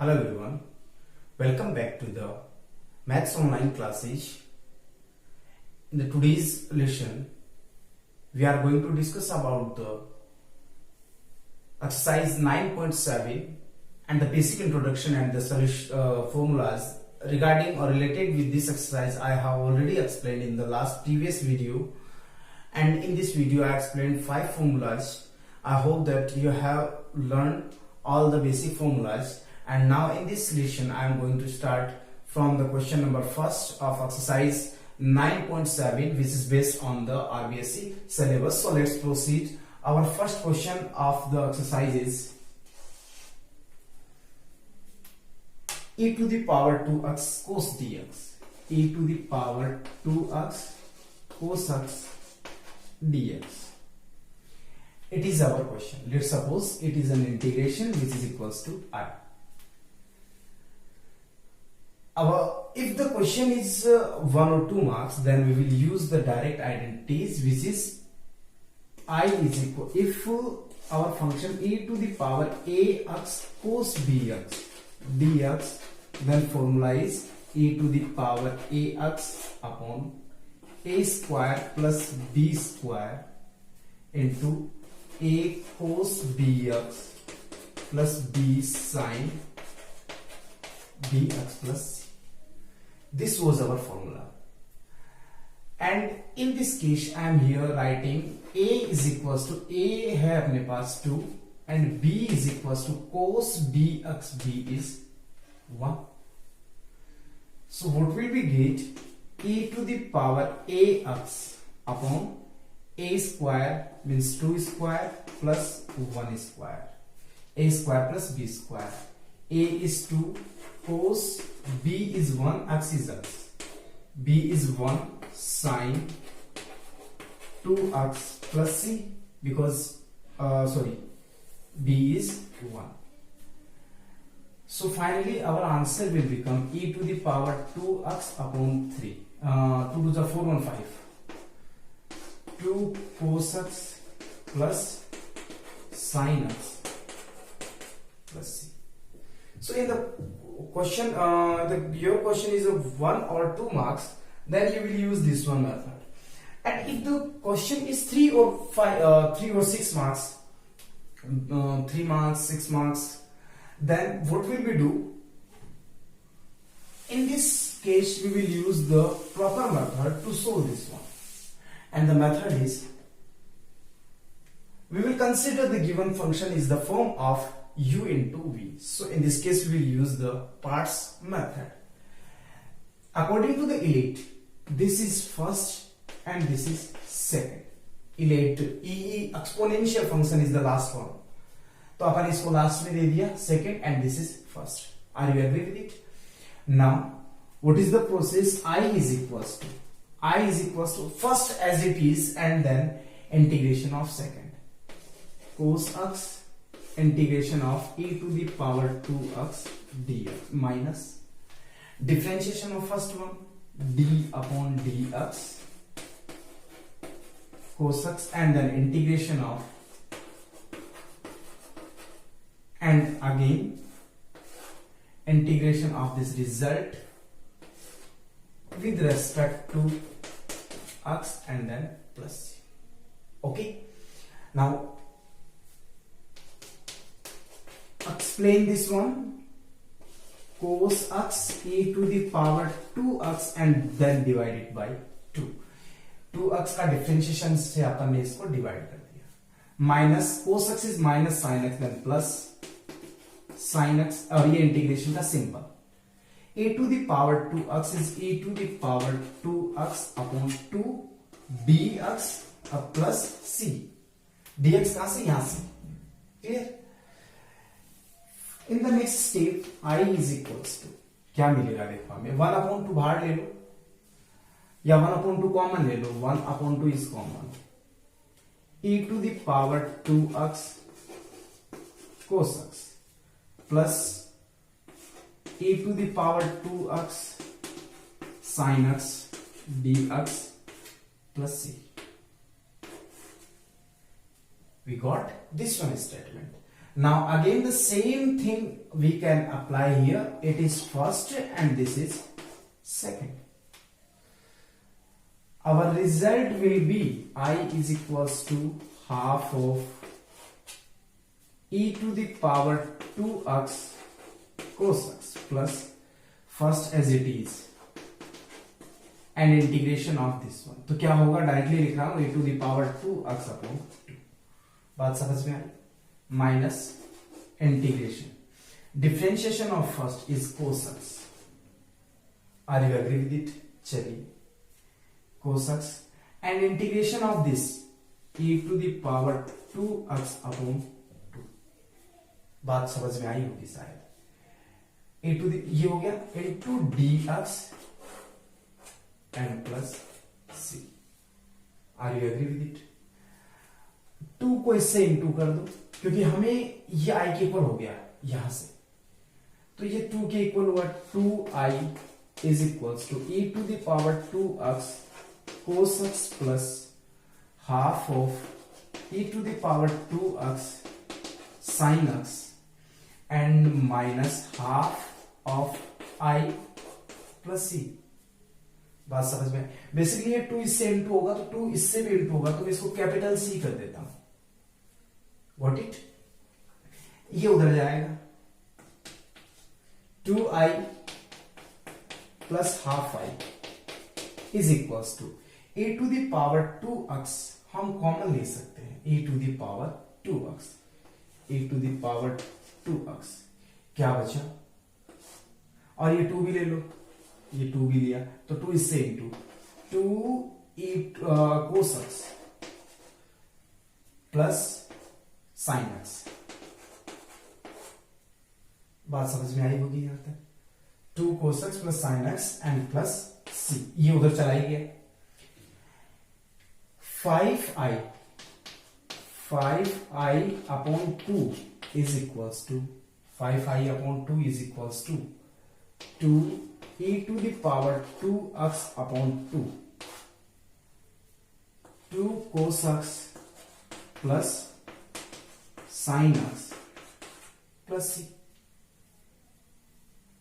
Hello everyone, welcome back to the Maths Online classes. In the today's lesson, we are going to discuss about the exercise 9.7 and the basic introduction and the solution formulas regarding or related with this exercise. I have already explained in the last previous video, and in this video I explained 5 formulas. I hope that you have learned all the basic formulas. And now in this lesson I am going to start from the question number first of exercise 9.7, which is based on the RBSc syllabus. So let's proceed. Our first question of the exercise is e to the power 2x cos dx. E to the power 2x cos x dx. It is our question. Let's suppose it is an integration which is equals to I. If the question is 1 or 2 marks, then we will use the direct identities, which is I is equal, if our function e to the power ax cos bx dx, then formula is e to the power ax upon a square plus b square into a cos bx plus b sin bx plus c. This was our formula, and in this case I am here writing a is equals to a है अपने पास 2 and b is equals to cos bx, b is 1. So what will we get? E to the power ax upon a square means 2 square plus 1 square, a square plus b square. A is 2, cos, b is 1, x is x, b is 1 sin 2x plus c, because b is 1. So finally our answer will become e to the power 2x upon 3. 2 to the 4, 1, 5. 2 cos x plus sin x plus c. So in the question, your question is of 1 or 2 marks, then you will use this one method. And if the question is 3 or 6 marks, 3 marks, 6 marks, then what will we do? In this case, we will use the proper method to solve this one. And the method is, we will consider the given function is the form of u into v. So in this case we will use the parts method. According to the elate, this is first and this is second. Elate e exponential function is the last one, तो अपन इसको last में दे दिया second and this is first. Are you agree with it? Now what is the process? I is equals to first as it is and then integration of second, cos x integration of e to the power 2x dx minus differentiation of first one d upon dx cos x, and then integration of, and again integration of this result with respect to x and then plus c. Okay, now explain this one. Cos x e to the power 2x and then divide it by 2. 2x का differentiation से अपन ने इसको divide कर दिया. Minus cos x is minus sin x then plus sin x, और ये integration का simple. e to the power 2x is e to the power 2x upon 2 dx plus c. dx कहां से? यहां से. Clear? In the next step, I is equals to, क्या मिलेगा देखो हमें, 1 upon 2 बाहर ले लो या 1 upon 2 कॉमन ले लो, 1 upon 2 is common. e to the power 2x cos x plus e to the power 2x sin x dx plus c. We got this one statement. Now again the same thing we can apply here. It is first and this is second. Our result will be I is equals to half of e to the power 2x cos x plus first as it is and integration of this one. तो क्या होगा, directly लिख रहा हूं e to the power 2x upon 2. बात समझ में आई? Minus integration differentiation of first is cos x. Are you agree with it? चलिए cos x and integration of this e to the power 2x upon 2. बात समझ में आई होगी शायद. e to the ये हो गया into dx and plus c. Are you agree with it? 2 को इससे इंटू कर दो क्योंकि हमें ये i के इक्वल हो गया यहां से, तो ये 2 के इक्वल हुआ. 2i is equals to e to the power 2x cos x plus half of e to the power 2x sin x and minus half of I plus c. बात समझ में? बेसिकली ये 2 इससे इंटू होगा तो 2 इससे भी इंटू होगा, तो मैं इसको कैपिटल C कर देता हूं. What it? ये उधर जाएगा 2i plus half I is equals to e to the power 2x. हम कॉमन ले सकते हैं e to the power 2x. e to the power 2x क्या बचा? और ये 2 भी ले लो, ये 2 भी लिया तो 2 इससे into 2 cos x plus sin x. बात समझ में आई होगी यहां तक. 2 cos x plus sin x and plus c. ये उधर चला ही गया. 5i upon 2 is equals to 5i upon 2 is equals to 2 e to the power 2x upon 2 2 cos x plus sin x plus c.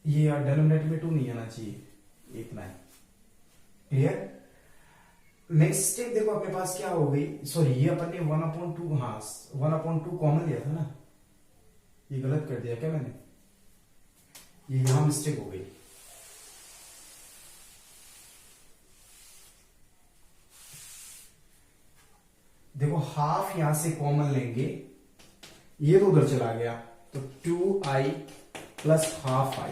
ये यार denominator में 2 नहीं आना चाहिए, इतना है. क्लियर? नेक्स्ट स्टेप देखो अपने पास क्या हो गई. सॉरी, ये अपन ने 1/2, हाँ 1/2 कॉमन लिया था ना, ये गलत कर दिया क्या मैंने? ये यहां मिस्टेक हो गई. देखो हाफ यहां से कॉमन लेंगे, ये तो उधर चला गया, तो 2i plus half i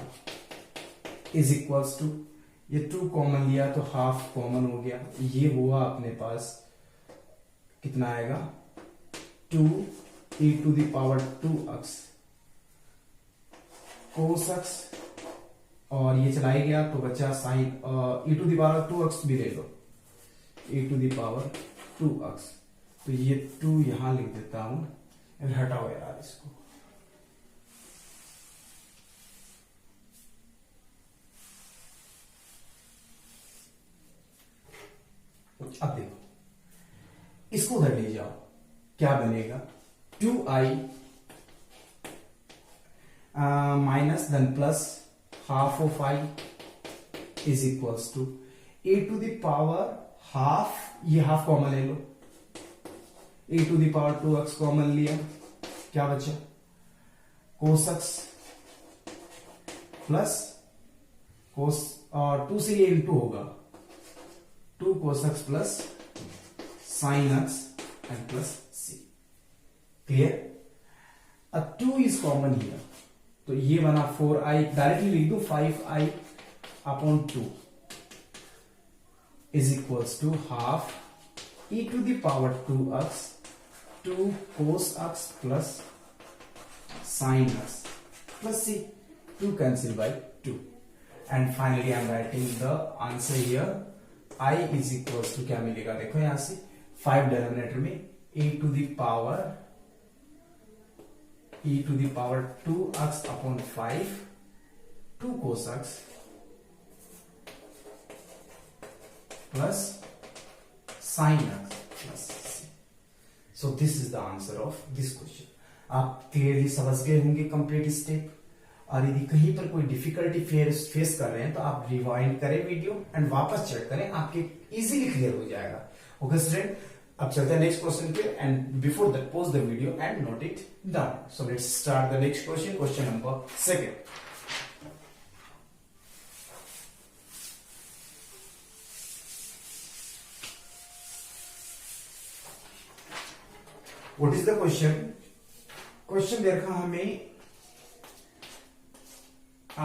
is equals to, ये 2 कॉमन लिया तो हाफ कॉमन हो गया. ये हुआ अपने पास कितना आएगा 2 e to the power 2x cos x, और ये चला ही गया तो बचा sin e to the power 2x भी ले लो, e to the power 2x. तो ये 2 यहां लिख देता हूं, हटाओ यार इसको. अब देखो इसको उधर ले जाओ, क्या बनेगा 2i minus then plus half of i is equals to e to the power half, ये हाफ कॉमन ले लो, e to the power 2x common लिया, क्या बचा cos x प्लस cos, और 2 से ये इंटू होगा 2 cos x plus sin x and plus c. Clear? अब 2 is common here, तो ये बना 4i, डायरेक्टली लिख दो 5i upon 2 is equals to half e to the power 2x 2 cos x plus sin x plus c. 2 cancel by 2 and finally I am writing the answer here. I is equals to क्या मिलेगा देखो यहां से 5 denominator में e to the power 2x upon 5 2 cos x plus sin x plus c. So this is the answer of this question. आप clearly समझ गए होंगे कंप्लीट स्टेप। और यदि कहीं पर कोई डिफिकल्टी फेस कर रहे हैं तो आप रिवाइंड करें वीडियो एंड वापस चेक करें, आपके इजीली क्लियर हो जाएगा। ओके स्टूडेंट, अब चलते हैं नेक्स्ट क्वेश्चन पे and before that pause the video and note it down. So let's start the next question, question number 2। What is the question? Question दे रखा हमें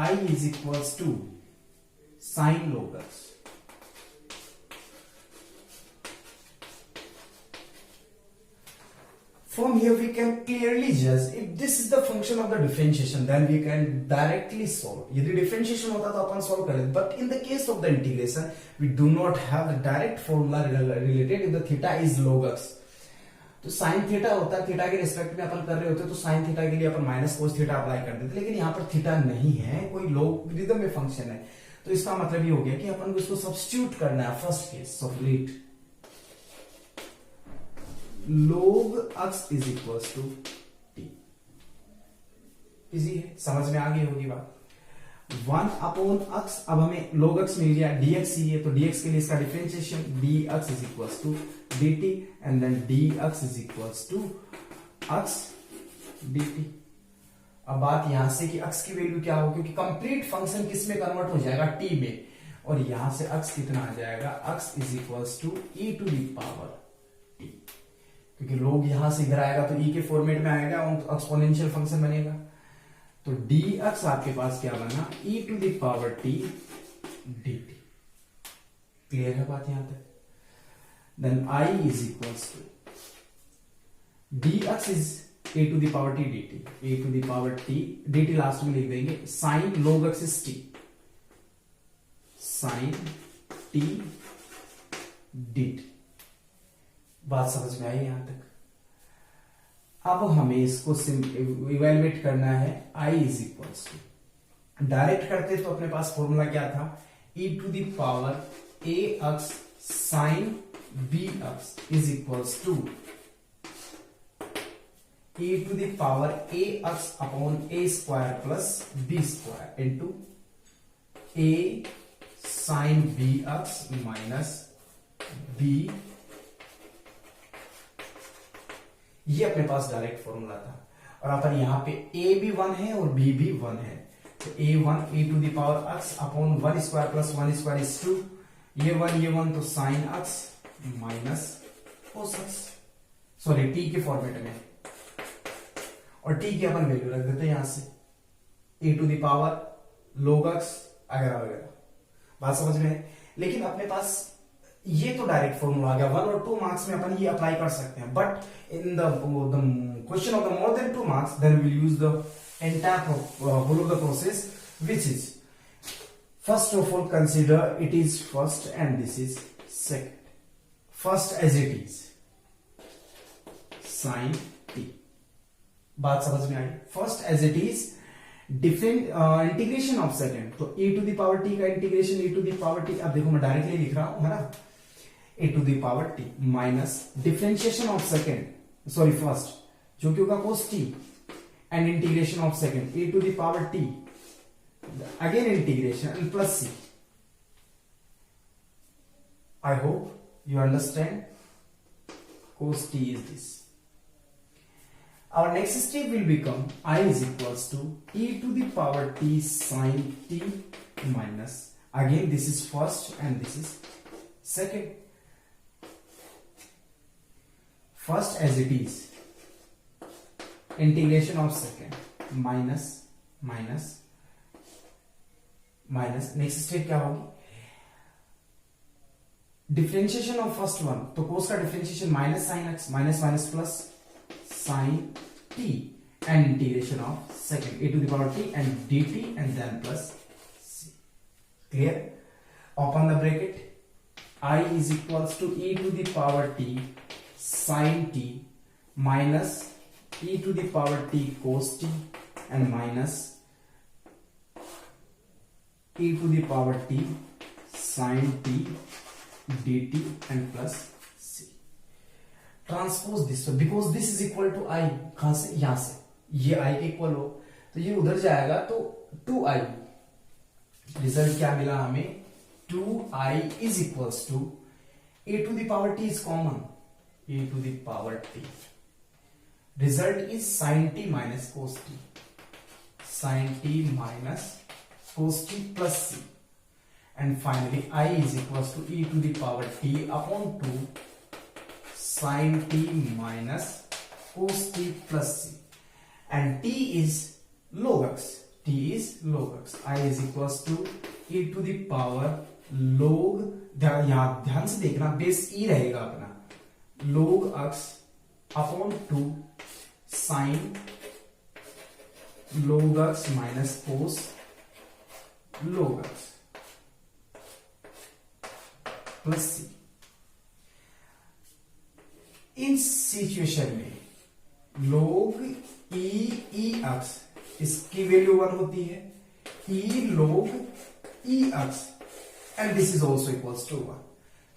I is equals to sin log x. From here we can clearly judge if this is the function of the differentiation, then we can directly solve. यदि differentiation होता तो अपन solve कर लेते, but in the case of the integration we do not have the direct formula related if the theta is log x. तो sine theta होता है, theta के respect में अपन कर रहे होते तो साइन थीटा के लिए अपन माइनस कोस थीटा अप्लाई कर देते, लेकिन यहाँ पर थीटा नहीं है, कोई लॉगरिथम में फंक्शन है, तो इसका मतलब ये हो गया कि अपन को इसको सब्स्टिट्यूट करना है first case. So let log x is equals to t। Easy है, समझ में आ गई होगी बात। 1/x, अब हमें log x मिल गया, dx ही है, तो dx के लिए इसका differentiation dx is equals to dt and then dx is equals to x dt। अब बात यहां से कि x की वैल्यू क्या हो, क्योंकि कंप्लीट फंक्शन किस में कन्वर्ट हो जाएगा, t में, और यहां से x कितना आ जाएगा, x is equals to e to the power t, क्योंकि लोग यहां से इधर आएगा तो e के फॉर्मेट में आएगा और एक्सपोनेंशियल फंक्शन बनेगा। तो dx आपके पास क्या बना, e to the power t dt। Clear है बात यहां तक? Then I is equals to dx is a to the power t dt, a to the power t dt last में लिख देंगे, sine log x is t, sine t dt। बात समझ में आई यहां तक? अब हमें इसको इवेलुएट करना है। I is equals to, direct करते तो अपने पास फॉर्मूला क्या था, e to the power ax sine bx is equals to e to the power ax upon a square plus b square into a sine bx minus b। ये अपने पास direct formula था, और अपन यहां पे a भी 1 है और b भी 1 है, तो a1 e to the power x upon 1 square plus 1 square is 2, ये 1 तो sine x minus cos x, sorry t के फॉर्मेट में, और t की अपन वैल्यू रख देते हैं यहां से e to the power log x वगैरह वगैरह। बात समझ में है? लेकिन अपने पास ये तो डायरेक्ट फॉर्मूला आ गया, 1 और 2 मार्क्स में अपन ये अप्लाई कर सकते हैं, but in the question of the more than 2 marks then we will use the entire whole of the process, which is first of all consider it is first and this is second. First as it is sine t। बात समझ में आई? First as it is different integration of second, तो e to the power t का integration e to the power t, अब देखो मैं directly लिख रहा हूं, है ना, e to the power t minus differentiation of second, sorry first जो कि होगा cos t and integration of second e to the power t again integration and plus c। I hope you understand? Cos t is this. Our next step will become I is equals to e to the power t sin t minus, again this is first and this is second. First as it is, integration of second minus minus minus, next step क्या होगी, differentiation of first one, तो cos का differentiation minus sine x minus minus plus sine t and integration of second e to the power t and d t and then plus c. Clear? Open the bracket, I is equals to e to the power t sine t minus e to the power t cos t and minus e to the power t sine t dt and plus c। Transpose this because this is equal to आई, कहां से, यहां से, ये आई के equal हो तो ये उधर जाएगा तो 2i, रिजल्ट क्या मिला हमें, 2i is equals to a to the power t is common, a to the power t, result is sin t minus cos t, sin t minus cos t plus c, and finally I is equals to e to the power t upon 2 sin t minus cos t plus c, and t is log x, t is log x, I is equals to e to the power log, ध्यान से देखना base e रहेगा अपना, log x upon 2 sin log x minus cos log x plus c। इन situation में log e x इसकी value 1 होती है, e log e x and this is also equals to 1,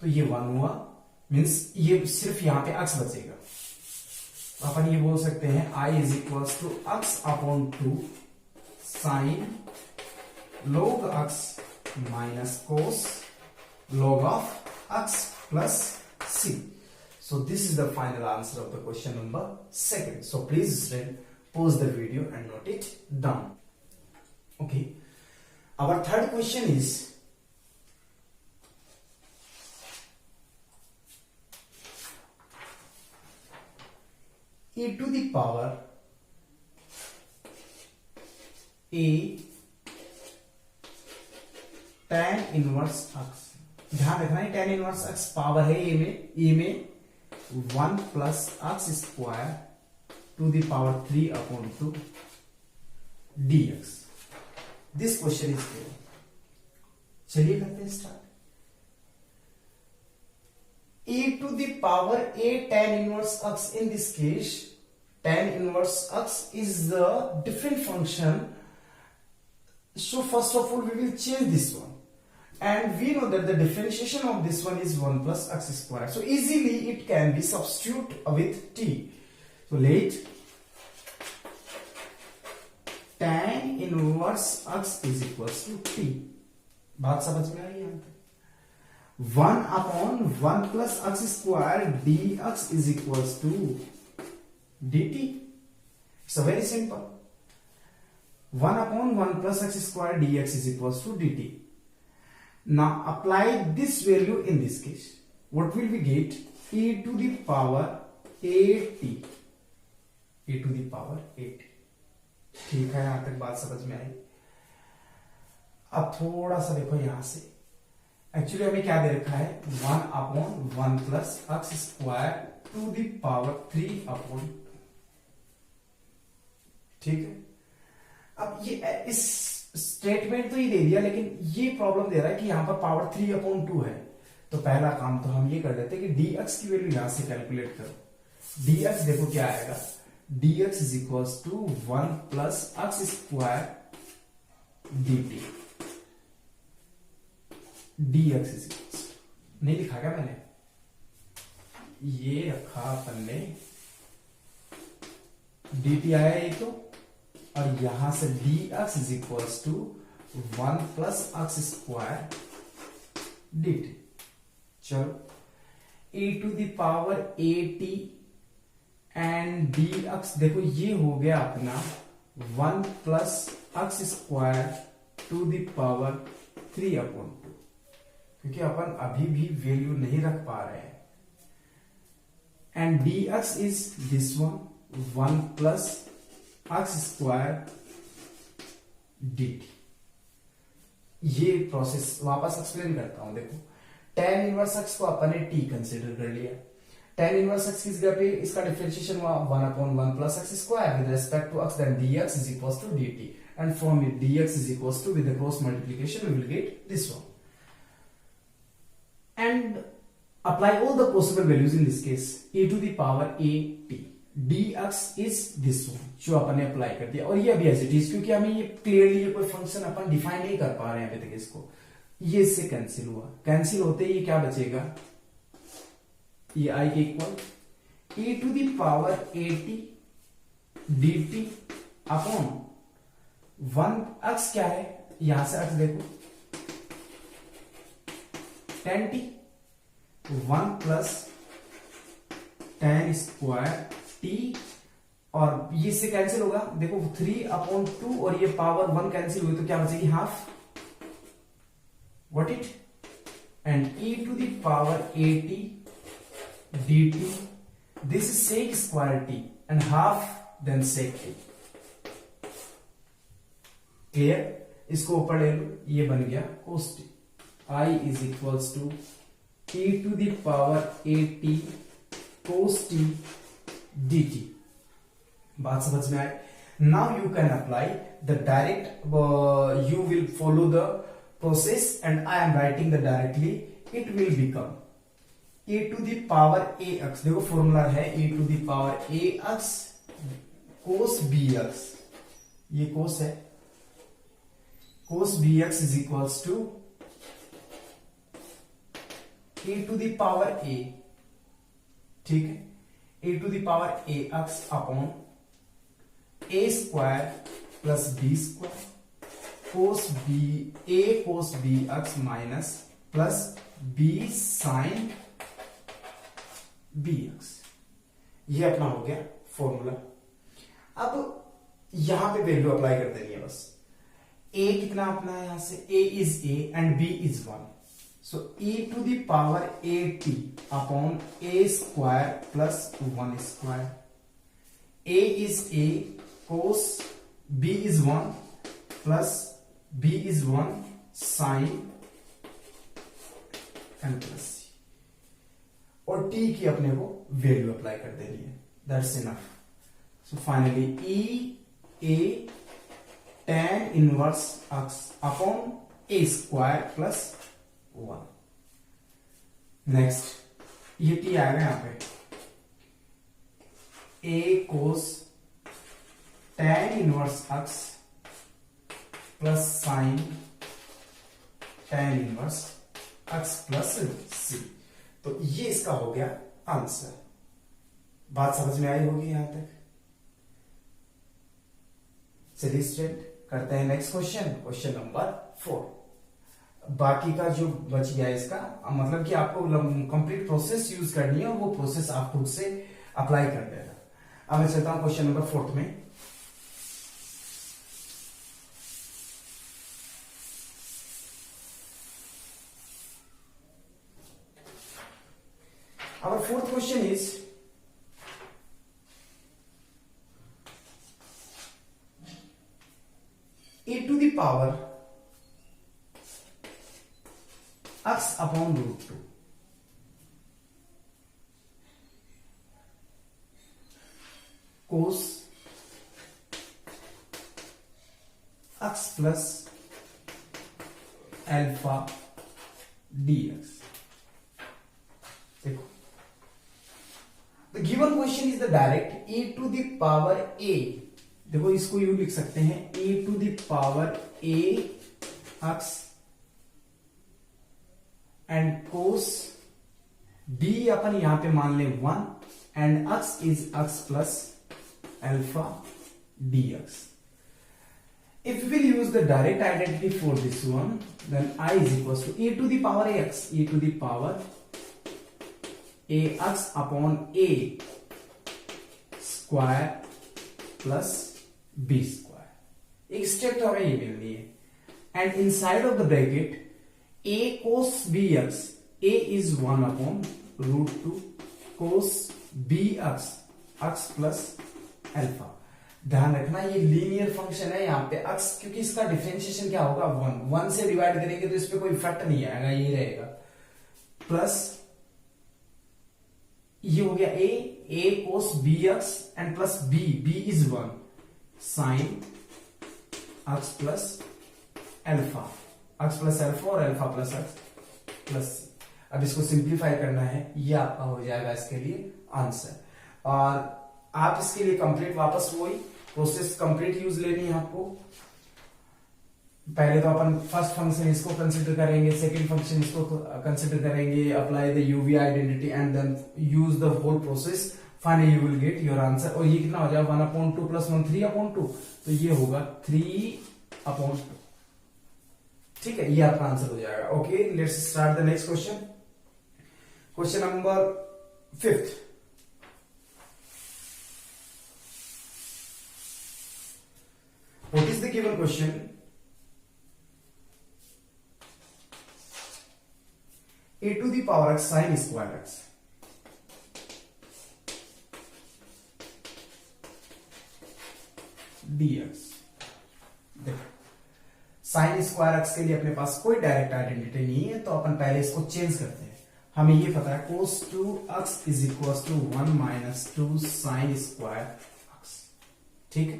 तो ये 1 हुआ, मीन्स ये सिर्फ यहां पे x बचेगा, अपन ये बोल सकते हैं I is equals to x upon 2 sine log x minus cos log of x plus c. So this is the final answer of the question number 2. So please student pause the video and note it down. Okay. Our third question is e to the power a tan inverse x, ध्यान रखना है tan inverse x power है ए में 1 plus x square to the power 3 upon 2 dx। This question is clear, चलिए करते हैं start. e to the power a tan inverse x, in this case tan inverse x is the different function, so first of all we will change this one, and we know that the differentiation of this one is 1 plus x square, so easily it can be substitute with t, so let tan inverse x is equals to t, बात समझ में आई यहां पे, 1 upon 1 plus x square dx is equals to dt, it's a very simple, 1 upon 1 plus x square dx is equals to dt. Now apply this value in this case. What will we get? E to the power at, e to the power at, ठीक है, यहां तक बात समझ में आई। अब थोड़ा सा देखो यहां से, एक्चुअली हमें क्या दे रखा है, 1 upon 1 plus x square to the power 3 upon, ठीक है। अब ये इस स्टेटमेंट तो ये दे दिया, लेकिन ये प्रॉब्लम दे रहा है कि यहां पर पावर 3 अपॉन 2 है, तो पहला काम तो हम ये कर देते हैं कि dx की वैल्यू यहां से कैलकुलेट करो। dx देखो क्या आएगा, dx is equals to 1 plus x square dt, dx is equals, नहीं लिखा क्या मैंने, ये रखा अपन ने, dt आया ये तो, और यहां से dx is equals to 1 plus x square dt। चलो e to the power at and dx देखो ये हो गया अपना 1 plus x square to the power 3 upon 2, क्योंकि अपन अभी भी वैल्यू नहीं रख पा रहे हैं, and dx is this one 1 plus x square dt। ये प्रोसेस वापस एक्सप्लेन करता हूं, देखो tan इनवर्स x को अपन ने t कंसीडर कर लिया, tan इनवर्स x किस जगह पे, इसका डिफरेंशिएशन हुआ 1 upon 1 plus x square with respect to x, then dx is equals to dt, and from it dx is equals to with the cross multiplication we will get this one, and apply all the possible values in this case, e to the power at, dx is this one जो अपन ने apply कर दिया, और ये अभी as it is, क्योंकि हमें ये क्लियरली ये कोई फंक्शन अपन डिफाइन नहीं कर पा रहे हैं अभी तक इसको, ये इससे कैंसिल हुआ, कैंसिल होते ही क्या बचेगा, ये i के equal, e to the power at dt upon 1 अक्स क्या है, यहां से अक्स देखो tan t, 1 plus tan square t, और ये से कैंसिल होगा, देखो 3/2 और ये पावर 1 कैंसिल हुई तो क्या बचेगी half, what it, and e to the power at dt, this is sec square t and half then sec t, clear, इसको ऊपर ले लो, ये बन गया cos t, I is equals to e to the power at cos t dt, बात समझ में आए। Now you can apply the direct, you will follow the process and I am writing the directly, it will become a to the power a x, देखो formula है a to the power a x cos b x, ये cos है, cos b x is equals to a to the power a, ठीक है, a to the power a x upon a square plus b square cos b a cos b x minus plus b sine b x, ये अपना हो गया formula. अब यहां पे value apply कर देनी है बस, a कितना अपना है यहां से, a is a and b is 1, so e to the power at upon a square plus 1 square, a is a cos b is 1 plus b is 1 sine and plus c, और t की अपने को value apply कर देनी है, that's enough. So finally e a tan inverse x upon a square plus 1, next ये t आएगा यहां पे a cos tan inverse x plus sign tan inverse x plus c, तो ये इसका हो गया आंसर। बात समझ में आई होगी यहां तक। चलिए स्टूडेंट करते हैं नेक्स्ट क्वेश्चन, क्वेश्चन नंबर 4। बाकी का जो बच गया इसका मतलब कि आपको कंप्लीट प्रोसेस यूज करनी है और वो प्रोसेस आप खुद से अप्लाई कर देना। अब मैं चलता हूं क्वेश्चन नंबर 4 में। Our fourth question is a to the power x upon root 2 cos x plus alpha dx। देखो the given question is the direct a to the power a, देखो इसको यूं लिख सकते हैं a to the power a x and cos d अपन यहां पे मान ले 1 and x is x plus alpha dx। If we will use the direct identity for this one, then I is equals to a to the power ax, e to the power ax upon a square plus b square, एक step तो हमें ये मिल रही है and inside of the bracket a cos bx, a is 1 upon root 2 cos bx x plus alpha। ध्यान रखना ये linear function है यहाँ पे x, क्योंकि इसका डिफरेंशिएशन क्या होगा 1 से डिवाइड करेंगे तो इस पे कोई इफेक्ट नहीं आएगा, ये रहेगा प्लस ये हो गया a cos bx and plus b is 1 sine x plus alpha, x plus alpha और alpha plus x plus c। अब इसको सिंप्लीफाई करना है, ये आपका हो जाएगा इसके लिए आंसर। और आप इसके लिए कंप्लीट वापस वही प्रोसेस कंप्लीट यूज लेनी है आपको। पहले तो अपन फर्स्ट फंक्शन इसको कंसिडर करेंगे, सेकंड फंक्शन इसको कंसिडर करेंगे, apply the UV identity and then use the whole process finally you will get your answer. और ये कितना हो जाएगा 1/2 प्लस 1 3/2, तो ये होगा 3/2। ठीक है, ये आपका आंसर हो जाएगा। Okay, let's start the next question. Question number 5th। What is the given question? A to the power x sin square x dx। देखो, साइन स्क्वायर एक्स के लिए अपने पास कोई डायरेक्ट आइडेंटिटी नहीं है, तो अपन पहले इसको चेंज करते हैं। हमें ये पता है cos 2x is equal to 1 minus 2 sine square x. ठीक है,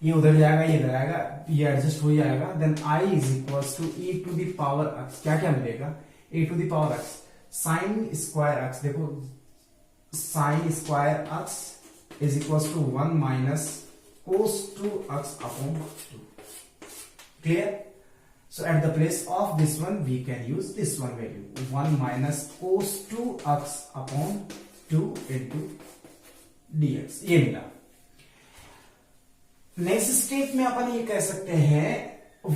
ये उधर जाएगा, ये इधर आएगा, ये एडजस्ट हो जाएगा। Then i is equal to e to the power x। क्या क्या मिलेगा? e to the power x sine square x। देखो, sine square x is equal to 1 minus cos 2x upon 2। Clear? So at the place of this one, we can use this one value, 1 minus cos 2x upon 2 into dx। ये मिला। Next step में अपन ये कह सकते हैं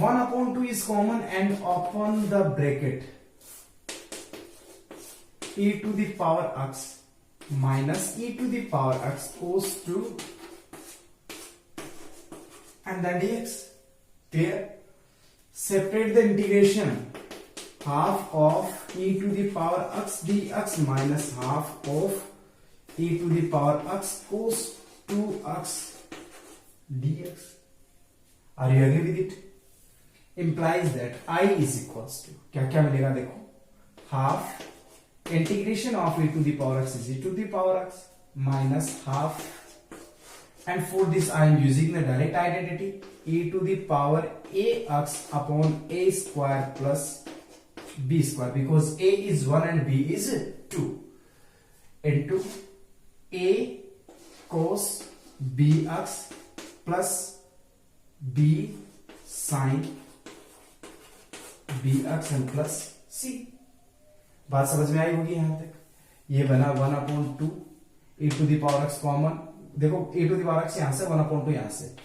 1/2 is common and open the bracket e to the power x minus e to the power x cos 2 and then dx। Clear? Separate the integration, half of e to the power x dx minus half of e to the power x cos 2x dx। Are you agree with it? Implies that I is equals to क्या क्या मिलेगा? देखो, half integration of e to the power x is e to the power x minus half, and for this I am using the direct identity, e to the power ax upon a square plus b square, because a is 1 and b is 2, into a cos bx plus b sin bx and plus c। बात समझ में आई होगी यहां तक। ये बना 1/2 e to the power x common. देखो, e to the power x यहां से 1/2 यहां से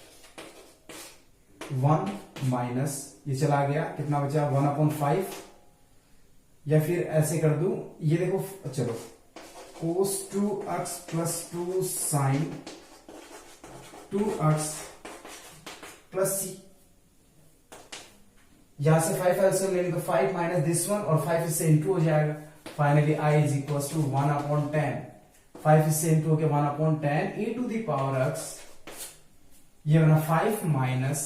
1 माइनस ये चला गया, कितना बचा 1/5, या फिर ऐसे कर दूं, ये देखो, चलो cos 2x plus 2 sin 2x plus c। यहां से 5 एल्सियम लेंगे तो 5 माइनस दिस वन, और 5 इससे इंटू हो जाएगा। Finally i is equal to 1/10। 5 इससे इंटू होकर 1/10 e to the power x, ये बना 5 minus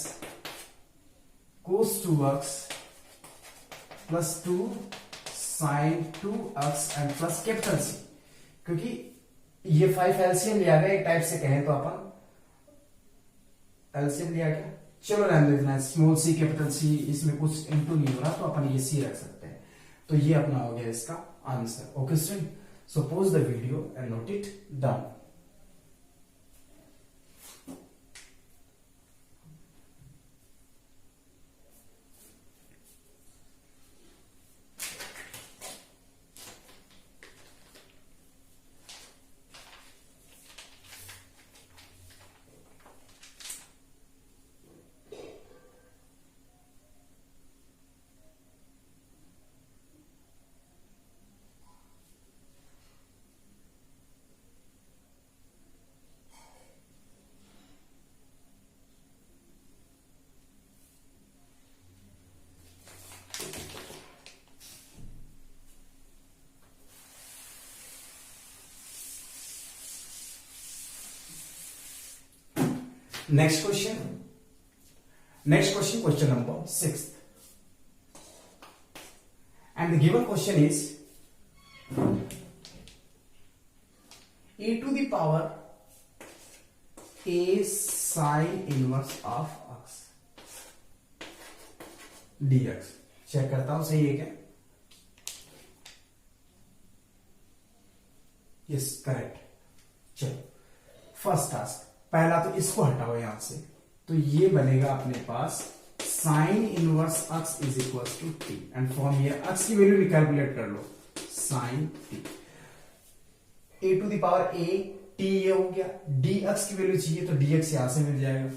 cos 2x plus 2 sin 2x and plus capital C। क्योंकि ये 5 एल्सियम लिया गया, एक टाइप से कहें तो अपन एल्सियम लिया गया। चलो रहने देना, स्मॉल सी कैपिटल सी, इसमें कुछ इंटू नहीं हो रहा, तो अपन ये सी रख सकते हैं। तो ये अपना हो गया इसका answer. Okay student, so pause the video and note it down. Next question, question number 6th, and the given question is e to the power a sin inverse of x dx। Check करता हूं सही है क्या? Yes, correct. चलो, first task, पहला तो इसको हटाओ यहां से, तो ये बनेगा अपने पास sine inverse x is equal to t, and from here x की वैल्यू कैलकुलेट कर लो, sine t. A to the power a, t ये हो गया, dx की वैल्यू चाहिए तो dx यहां से मिल जाएगा,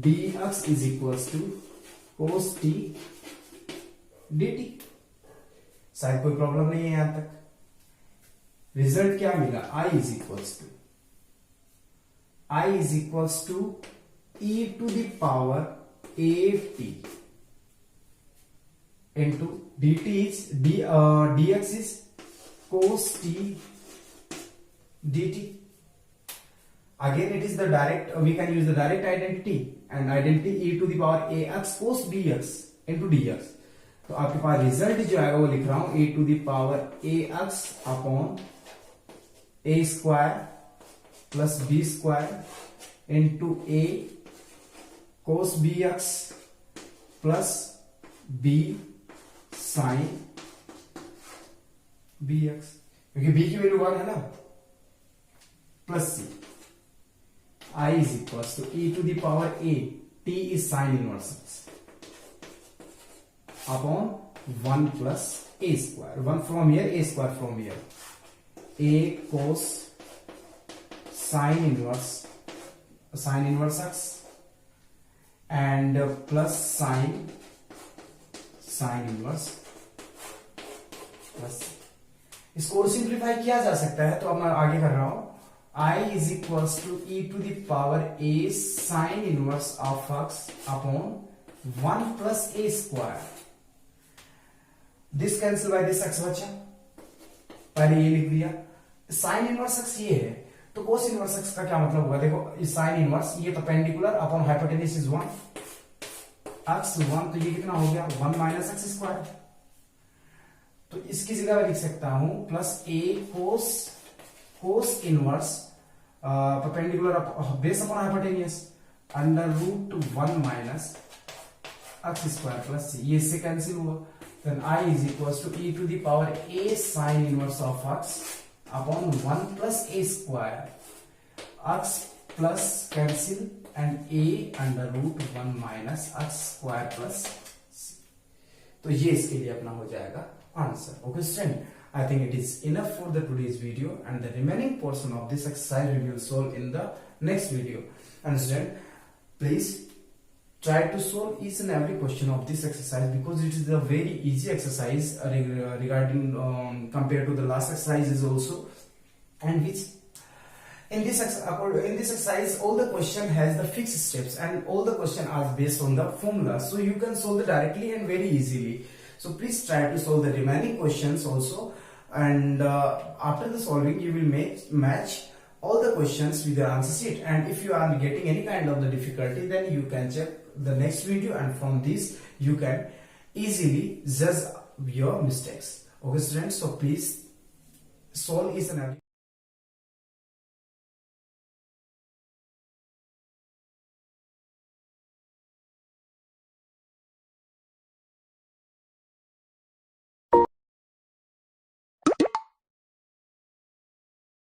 dx is equals to cos t dt। शायद कोई प्रॉब्लम नहीं है यहां तक। रिजल्ट क्या मिला, i is equals to e to the power at into dt is dx is cos t dt. Again it is the direct, we can use the direct identity and identity e to the power ax cos bx into dx। तो आपके पास result जो आएगा वो लिख रहा हूं e to the power ax upon a square plus b square into a cos bx plus b sine bx, क्योंकि b की वैल्यू 1 है ना, plus c I is equals to e to the power a, t is sin inverse upon 1 plus a square, 1 from here, a square from here, a cos sin inverse x and plus sin inverse plus। इसको simplify किया जा सकता है, तो अब मैं आगे कर रहा हूं, I is equals to e to the power a sin inverse of x upon 1 plus a square। This cancel by this x बचा, पहले ये लिख दिया। sin inverse x ये है, तो cos inverse x का क्या मतलब होगा, देखो sin inverse ये perpendicular upon hypotenuse is 1, x 1, तो ये कितना हो गया 1 minus x square। तो इसकी जगह मैं लिख सकता हूं plus a cos inverse perpendicular base upon hypotenuse under root 1 minus x square plus c, ये इससे कैंसिल हुआ। Then I is equals to e to the power a sine inverse of x upon 1 plus a square, x plus cancel and a under root 1 minus x square plus c. तो ये इसके लिए अपना हो जाएगा answer. Okay student, I think it is enough for the today's video, and the remaining portion of this exercise we will solve in the next video. Understand? Please try to solve each and every question of this exercise, because it is a very easy exercise regarding compared to the last exercises also, and which in this exercise all the question has the fixed steps and all the question are based on the formula, so you can solve it directly and very easily. So please try to solve the remaining questions also, and after the solving you will match all the questions with the answer sheet, and if you are getting any kind of the difficulty, then you can check the next video, and from this you can easily judge your mistakes. Okay students, so please solve each and every